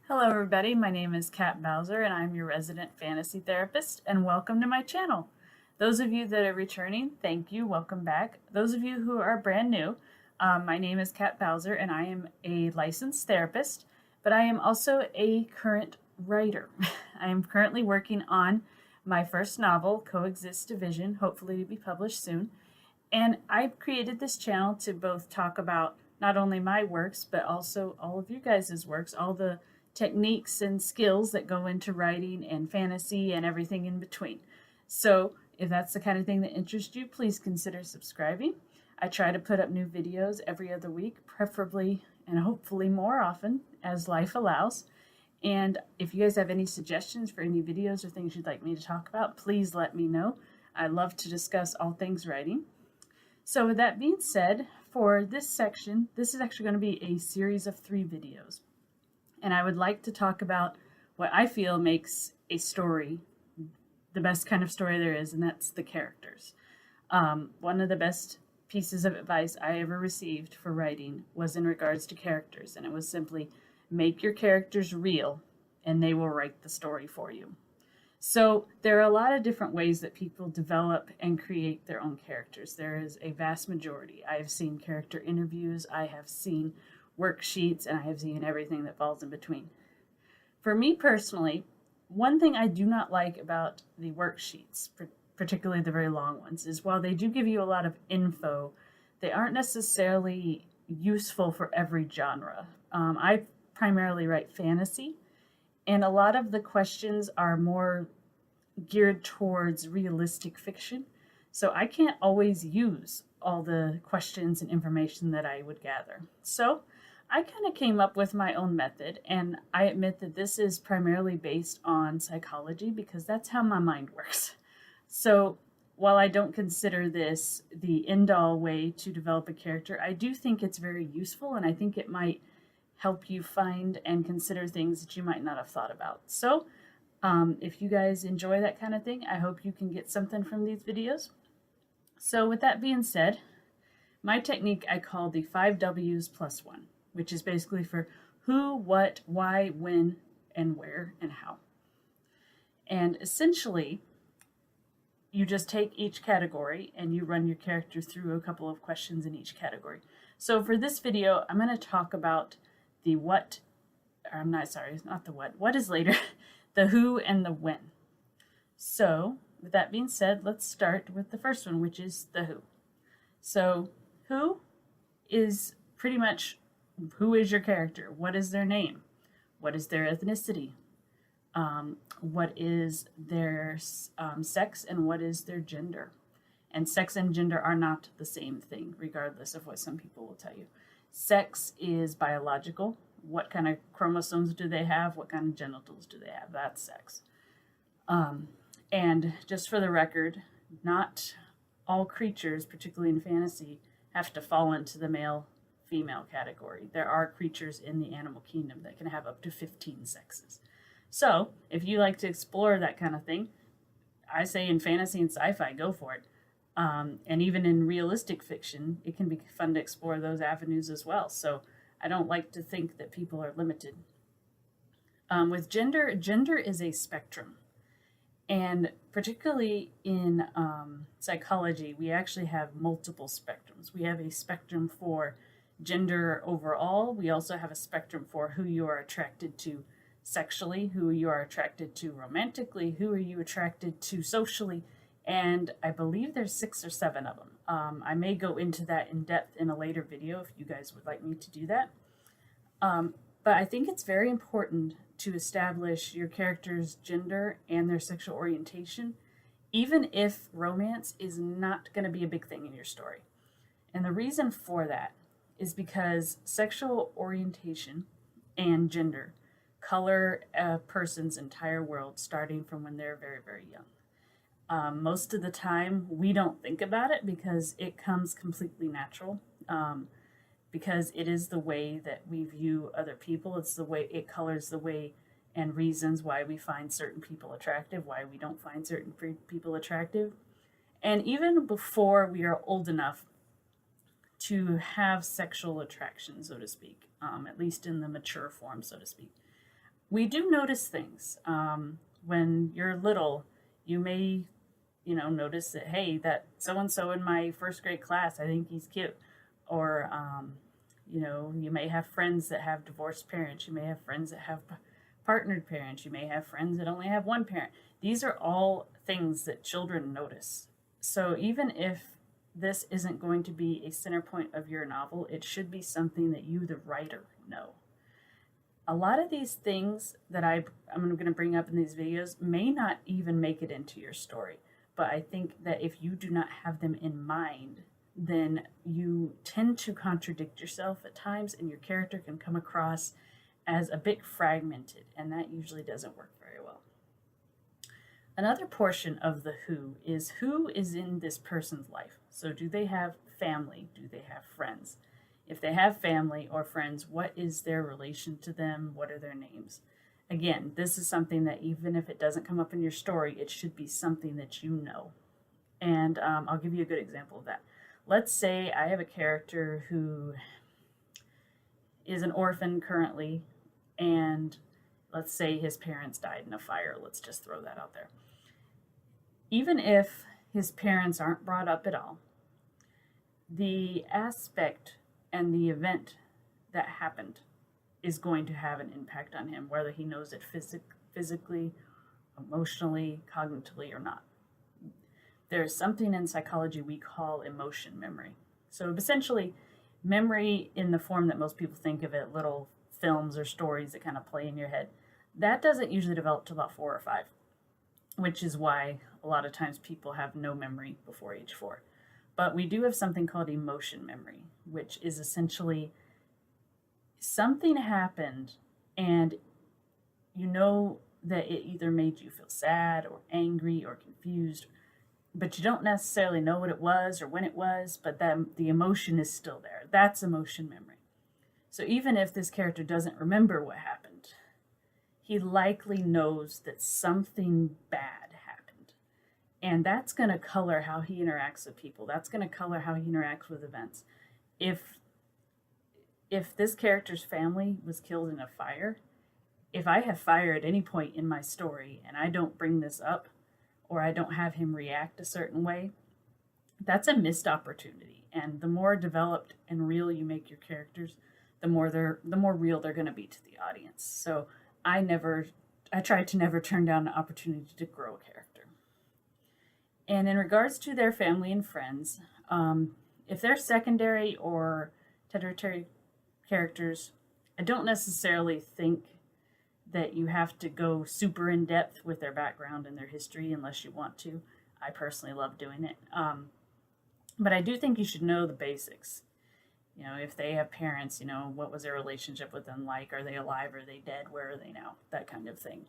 Hello everybody, my name is Kat Bowser and I'm your resident fantasy therapist and welcome to my channel. Those of you that are returning, thank you, welcome back. Those of you who are brand new, my name is Kat Bowser and I am a licensed therapist, but I am also a current writer. I am currently working on my first novel, Coexist Division, hopefully to be published soon. And I created this channel to both talk about not only my works, but also all of you guys' works, all the techniques and skills that go into writing and fantasy and everything in between. So if that's the kind of thing that interests you, please consider subscribing. I try to put up new videos every other week, preferably and hopefully more often as life allows. And if you guys have any suggestions for any videos or things you'd like me to talk about, please let me know. I love to discuss all things writing. So with that being said, for this section, this is actually going to be a series of 3 videos. And I would like to talk about what I feel makes a story the best kind of story there is, and that's the characters. One of the best pieces of advice I ever received for writing was in regards to characters, and it was simply make your characters real and they will write the story for you. So there are a lot of different ways that people develop and create their own characters. There is a vast majority. I have seen character interviews, I have seen worksheets, and I have seen everything that falls in between. For me personally, one thing I do not like about the worksheets, particularly the very long ones, is while they do give you a lot of info, they aren't necessarily useful for every genre. I primarily write fantasy, and a lot of the questions are more geared towards realistic fiction. So I can't always use all the questions and information that I would gather. So I kind of came up with my own method, and I admit that this is primarily based on psychology because that's how my mind works. So while I don't consider this the end-all way to develop a character, I do think it's very useful, and I think it might help you find and consider things that you might not have thought about. So if you guys enjoy that kind of thing, I hope you can get something from these videos. So with that being said, my technique I call the 5 W's plus 1, which is basically for who, what, why, when, and where, and how. And essentially, you just take each category and you run your character through a couple of questions in each category. So for this video, I'm going to talk about the what, or I'm not, sorry, not the what is later, the who and the when. So with that being said, let's start with the first one, which is the who. So who is pretty much who is your character? What is their name? What is their ethnicity? What is their sex and what is their gender? And sex and gender are not the same thing, regardless of what some people will tell you. Sex is biological. What kind of chromosomes do they have? What kind of genitals do they have? That's sex. And just for the record, not all creatures, particularly in fantasy, have to fall into the male-female category. There are creatures in the animal kingdom that can have up to 15 sexes. So if you like to explore that kind of thing, I say in fantasy and sci-fi, go for it. And even in realistic fiction, it can be fun to explore those avenues as well. So I don't like to think that people are limited. With gender, gender is a spectrum. And particularly in psychology, we actually have multiple spectrums. We have a spectrum for gender overall. We also have a spectrum for who you are attracted to sexually, who you are attracted to romantically, who are you attracted to socially, and I believe there's 6 or 7 of them. I may go into that in depth in a later video if you guys would like me to do that. But I think it's very important to establish your character's gender and their sexual orientation, even if romance is not going to be a big thing in your story. And the reason for that is because sexual orientation and gender color a person's entire world starting from when they're very, very young. Most of the time, we don't think about it because it comes completely natural. Because it is the way that we view other people. It's the way it colors the way and reasons why we find certain people attractive, why we don't find certain people attractive. And even before we are old enough to have sexual attraction, so to speak, at least in the mature form, so to speak, we do notice things. When you're little, you may, notice that, hey, that so and so in my first grade class, I think he's cute. Or, you may have friends that have divorced parents. You may have friends that have partnered parents. You may have friends that only have one parent. These are all things that children notice. So even if this isn't going to be a center point of your novel, it should be something that you, the writer, know. A lot of these things that I'm going to bring up in these videos may not even make it into your story. But I think that if you do not have them in mind, then you tend to contradict yourself at times, and your character can come across as a bit fragmented, and that usually doesn't work very well. Another portion of the who is in this person's life. So do they have family? Do they have friends? If they have family or friends, what is their relation to them? What are their names? Again, this is something that even if it doesn't come up in your story, it should be something that you know. And I'll give you a good example of that. Let's say I have a character who is an orphan currently, and let's say his parents died in a fire. Let's just throw that out there. Even if his parents aren't brought up at all, the aspect and the event that happened is going to have an impact on him, whether he knows it physically, emotionally, cognitively, or not. There's something in psychology we call emotion memory. So essentially, memory in the form that most people think of it, little films or stories that kind of play in your head, that doesn't usually develop till about 4 or 5, which is why a lot of times people have no memory before age 4. But we do have something called emotion memory, which is essentially something happened and you know that it either made you feel sad or angry or confused, but you don't necessarily know what it was or when it was, but the emotion is still there. That's emotion memory. So even if this character doesn't remember what happened, he likely knows that something bad happened. And that's going to color how he interacts with people. That's going to color how he interacts with events. If this character's family was killed in a fire, if I have fire at any point in my story and I don't bring this up, or I don't have him react a certain way, that's a missed opportunity. And the more developed and real you make your characters, the more real they're going to be to the audience. So I try to never turn down an opportunity to grow a character. And in regards to their family and friends, if they're secondary or tertiary characters, I don't necessarily think that you have to go super in depth with their background and their history unless you want to. I personally love doing it. But I do think you should know the basics. If they have parents, what was their relationship with them like? Are they alive? Are they dead? Where are they now? That kind of thing.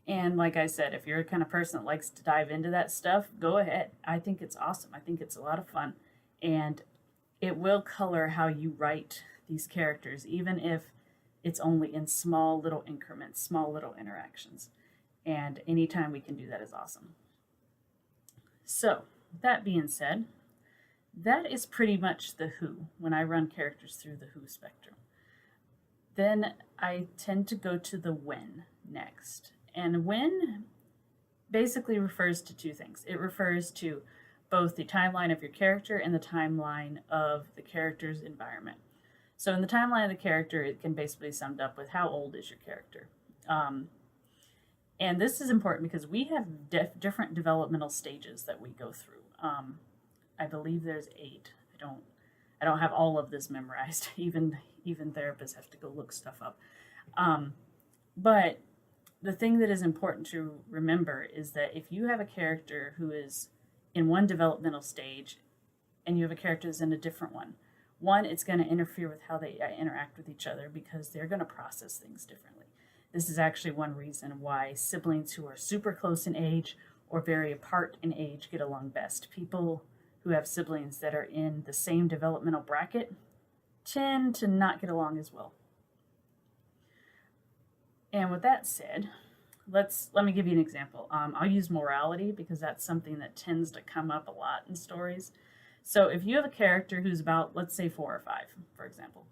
And like I said, if you're a kind of person that likes to dive into that stuff, go ahead. I think it's awesome. I think it's a lot of fun. And it will color how you write these characters, even if it's only in small little increments, small little interactions. And anytime we can do that is awesome. So, that being said, that is pretty much the who when I run characters through the who spectrum. Then I tend to go to the when next. And when basically refers to 2 things. It refers to both the timeline of your character and the timeline of the character's environment. So in the timeline of the character, it can basically be summed up with how old is your character. And this is important because we have different developmental stages that we go through. I believe there's 8. I don't have all of this memorized. Even therapists have to go look stuff up. But the thing that is important to remember is that if you have a character who is in one developmental stage and you have a character who's in a different one, it's going to interfere with how they interact with each other because they're going to process things differently. This is actually one reason why siblings who are super close in age or very apart in age get along best. People who have siblings that are in the same developmental bracket tend to not get along as well. And with that said, let me give you an example. I'll use morality because that's something that tends to come up a lot in stories. So if you have a character who's about, let's say 4 or 5, for example,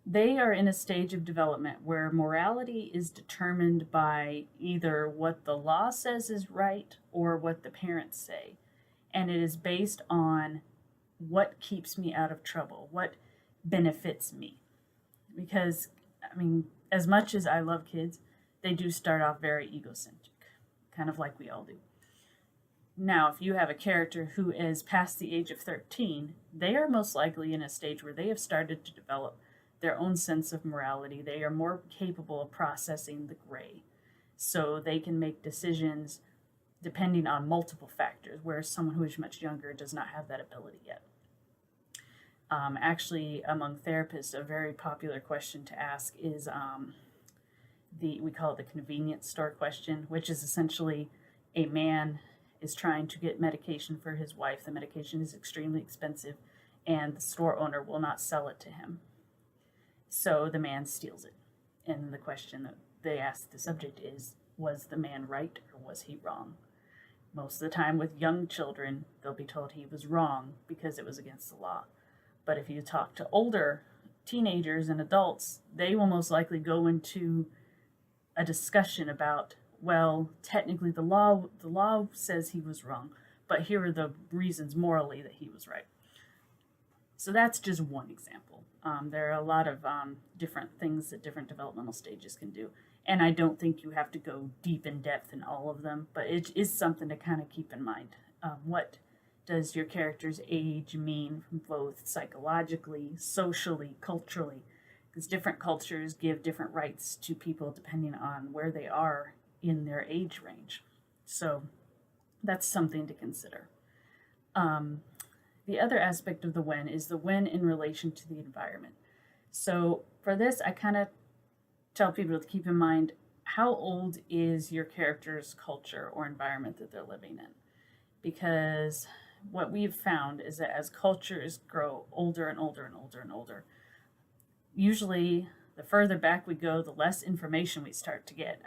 They are in a stage of development where morality is determined by either what the law says is right or what the parents say. And it is based on what keeps me out of trouble, what benefits me. Because, I mean, as much as I love kids, they do start off very egocentric, kind of like we all do. Now, if you have a character who is past the age of 13, they are most likely in a stage where they have started to develop their own sense of morality. They are more capable of processing the gray. So they can make decisions depending on multiple factors, whereas someone who is much younger does not have that ability yet. Actually, among therapists, a very popular question to ask is we call it the convenience store question, which is essentially a man is trying to get medication for his wife. The medication is extremely expensive, and the store owner will not sell it to him. So the man steals it. And the question that they ask the subject is, was the man right or was he wrong? Most of the time with young children, they'll be told he was wrong because it was against the law. But if you talk to older teenagers and adults, they will most likely go into a discussion about, well, technically the law says he was wrong, but here are the reasons morally that he was right. So that's just one example. There are a lot of different things that different developmental stages can do. And I don't think you have to go deep in depth in all of them, but it is something to kind of keep in mind. What does your character's age mean, both psychologically, socially, culturally? Because different cultures give different rights to people depending on where they are in their age range. So that's something to consider. The other aspect of the when is the when in relation to the environment. So for this, I kind of tell people to keep in mind, how old is your character's culture or environment that they're living in? Because what we've found is that as cultures grow older and older and older and older, usually the further back we go, the less information we start to get.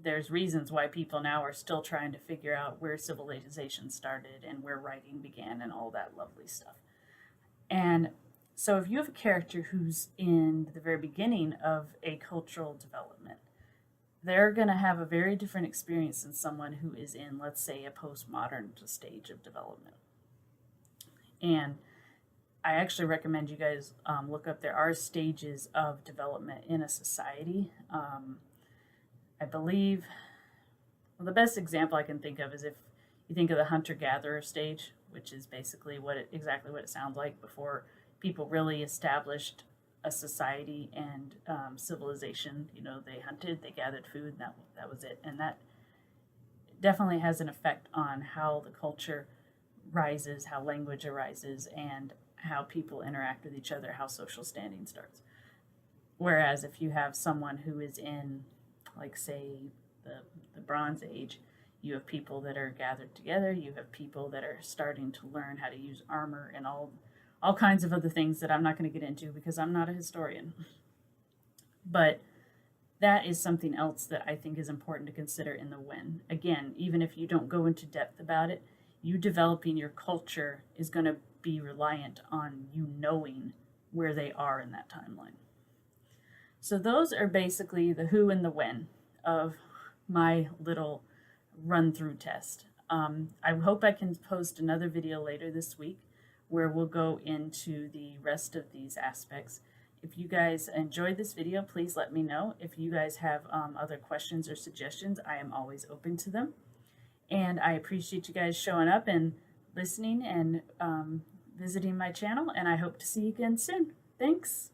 There's reasons why people now are still trying to figure out where civilization started and where writing began and all that lovely stuff. And so if you have a character who's in the very beginning of a cultural development, they're going to have a very different experience than someone who is in, let's say, a postmodern stage of development. And I actually recommend you guys look up, there are stages of development in a society. I believe, well, the best example I can think of is if you think of the hunter-gatherer stage, which is basically exactly what it sounds like before people really established a society and civilization. You know, they hunted, they gathered food, and that was it. And that definitely has an effect on how the culture rises, how language arises, and how people interact with each other, how social standing starts. Whereas if you have someone who is in, like, say, the Bronze Age, you have people that are gathered together, you have people that are starting to learn how to use armor and all kinds of other things that I'm not going to get into because I'm not a historian. But that is something else that I think is important to consider in the when. Again, even if you don't go into depth about it, you developing your culture is going to be reliant on you knowing where they are in that timeline. So those are basically the who and the when of my little run-through test. I hope I can post another video later this week where we'll go into the rest of these aspects. If you guys enjoyed this video, please let me know. If you guys have other questions or suggestions, I am always open to them. And I appreciate you guys showing up and listening and visiting my channel, and I hope to see you again soon. Thanks.